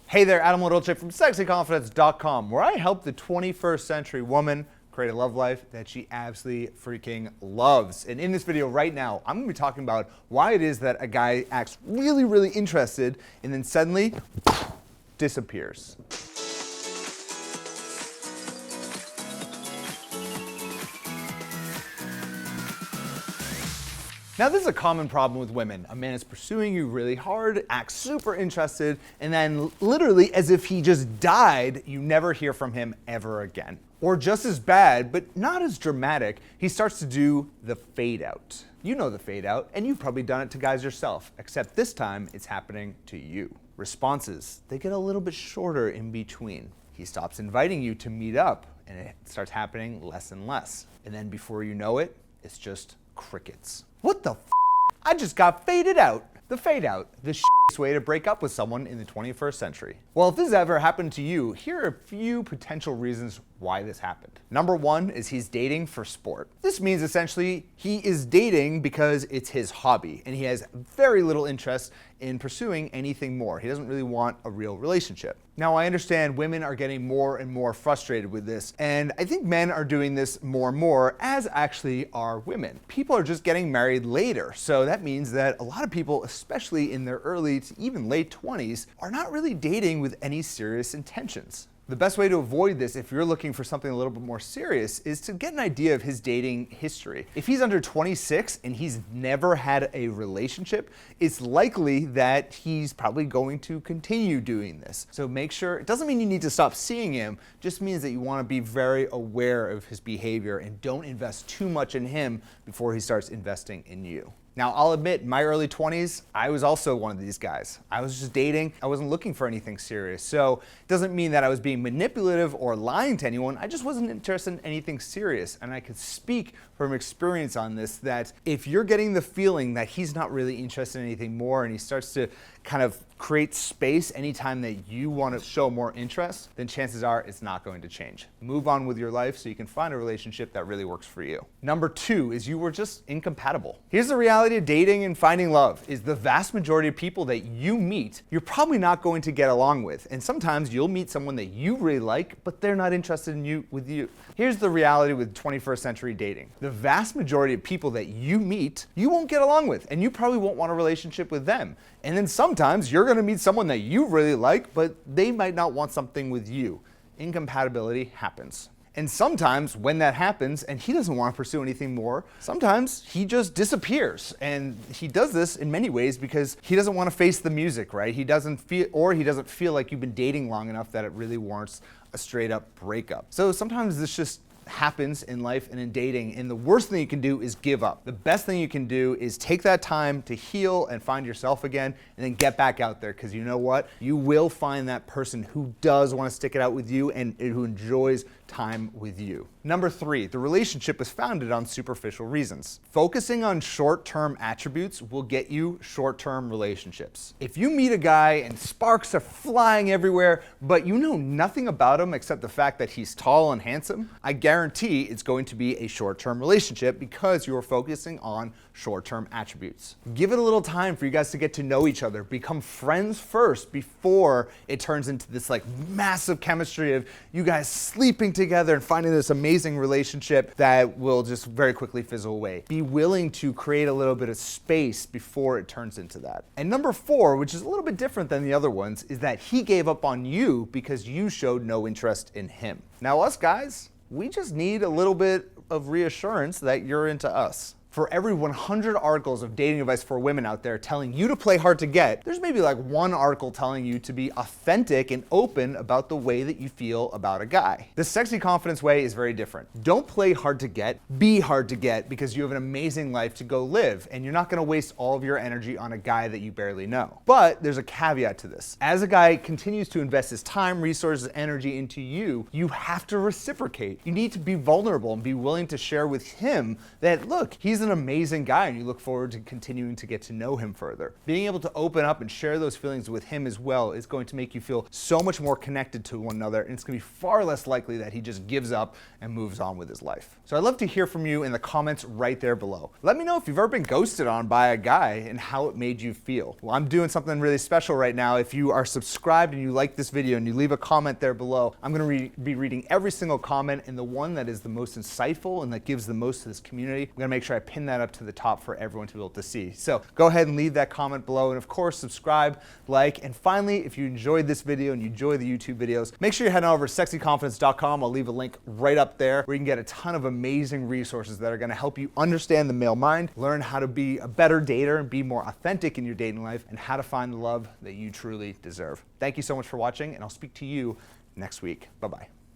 Hey there, Adam Dolce from sexyconfidence.com, where I help the 21st century woman create a love life that she absolutely freaking loves. And in this video right now, I'm gonna be talking about why it is that a guy acts really interested and then suddenly disappears. Now, this is a common problem with women. A man is pursuing you really hard, acts super interested, and then literally as if he just died, you never hear from him ever again. Or just as bad, but not as dramatic, he starts to do the fade out. You know the fade out, and you've probably done it to guys yourself, except this time it's happening to you. Responses, they get a little bit shorter in between. He stops inviting you to meet up, and it starts happening less and less. And then before you know it, it's just crickets. What the f? I just got faded out. The fade out, the shittiest way to break up with someone in the 21st century. Well, if this has ever happened to you, here are a few potential reasons why this happened. Number one is he's dating for sport. This means essentially he is dating because it's his hobby and he has very little interest in pursuing anything more. He doesn't really want a real relationship. Now, I understand women are getting more and more frustrated with this, and I think men are doing this more and more, as actually are women. People are just getting married later, so that means that a lot of people, especially in their early to even late 20s, are not really dating with any serious intentions. The best way to avoid this, if you're looking for something a little bit more serious, is to get an idea of his dating history. If he's under 26 and he's never had a relationship, it's likely that he's probably going to continue doing this. So make sure, it doesn't mean you need to stop seeing him, just means that you want to be very aware of his behavior and don't invest too much in him before he starts investing in you. Now, I'll admit, in my early 20s, I was also one of these guys. I was just dating. I wasn't looking for anything serious. So it doesn't mean that I was being manipulative or lying to anyone. I just wasn't interested in anything serious. And I could speak from experience on this, that if you're getting the feeling that he's not really interested in anything more and he starts to kind of create space anytime that you want to show more interest, then chances are it's not going to change. Move on with your life so you can find a relationship that really works for you. Number two is you were just incompatible. Here's the reality of dating and finding love, is the vast majority of people that you meet, you're probably not going to get along with. And sometimes you'll meet someone that you really like, but they're not interested in with you. Here's the reality with 21st century dating. The vast majority of people that you meet, you won't get along with, and you probably won't want a relationship with them. And then sometimes you're gonna meet someone that you really like, but they might not want something with you. Incompatibility happens. And sometimes when that happens and he doesn't want to pursue anything more, sometimes he just disappears. And he does this in many ways because he doesn't want to face the music, right? He doesn't feel like you've been dating long enough that it really warrants a straight up breakup. So sometimes this just happens in life and in dating, and the worst thing you can do is give up. The best thing you can do is take that time to heal and find yourself again, and then get back out there, because you know what? You will find that person who does want to stick it out with you and who enjoys time with you. Number three, the relationship is founded on superficial reasons. Focusing on short-term attributes will get you short-term relationships. If you meet a guy and sparks are flying everywhere, but you know nothing about him except the fact that he's tall and handsome, I guarantee it's going to be a short-term relationship because you are focusing on short-term attributes. Give it a little time for you guys to get to know each other. Become friends first before it turns into this like massive chemistry of you guys sleeping together and finding this amazing relationship that will just very quickly fizzle away. Be willing to create a little bit of space before it turns into that. And number four, which is a little bit different than the other ones, is that he gave up on you because you showed no interest in him. Now, us guys, we just need a little bit of reassurance that you're into us. For every 100 articles of dating advice for women out there telling you to play hard to get, there's maybe like one article telling you to be authentic and open about the way that you feel about a guy. The sexy confidence way is very different. Don't play hard to get, be hard to get, because you have an amazing life to go live, and you're not gonna waste all of your energy on a guy that you barely know. But there's a caveat to this. As a guy continues to invest his time, resources, energy into you, you have to reciprocate. You need to be vulnerable and be willing to share with him that, look, he's an amazing guy and you look forward to continuing to get to know him further. Being able to open up and share those feelings with him as well is going to make you feel so much more connected to one another, and it's going to be far less likely that he just gives up and moves on with his life. So I'd love to hear from you in the comments right there below. Let me know if you've ever been ghosted on by a guy and how it made you feel. Well, I'm doing something really special right now. If you are subscribed and you like this video and you leave a comment there below, I'm going to be reading every single comment, and the one that is the most insightful and that gives the most to this community, I'm going to make sure I pin that up to the top for everyone to be able to see. So go ahead and leave that comment below, and of course subscribe, like, and finally, if you enjoyed this video and you enjoy the YouTube videos, make sure you head on over to sexyconfidence.com. I'll leave a link right up there where you can get a ton of amazing resources that are going to help you understand the male mind, learn how to be a better dater and be more authentic in your dating life, and how to find the love that you truly deserve. Thank you so much for watching, and I'll speak to you next week. Bye-bye.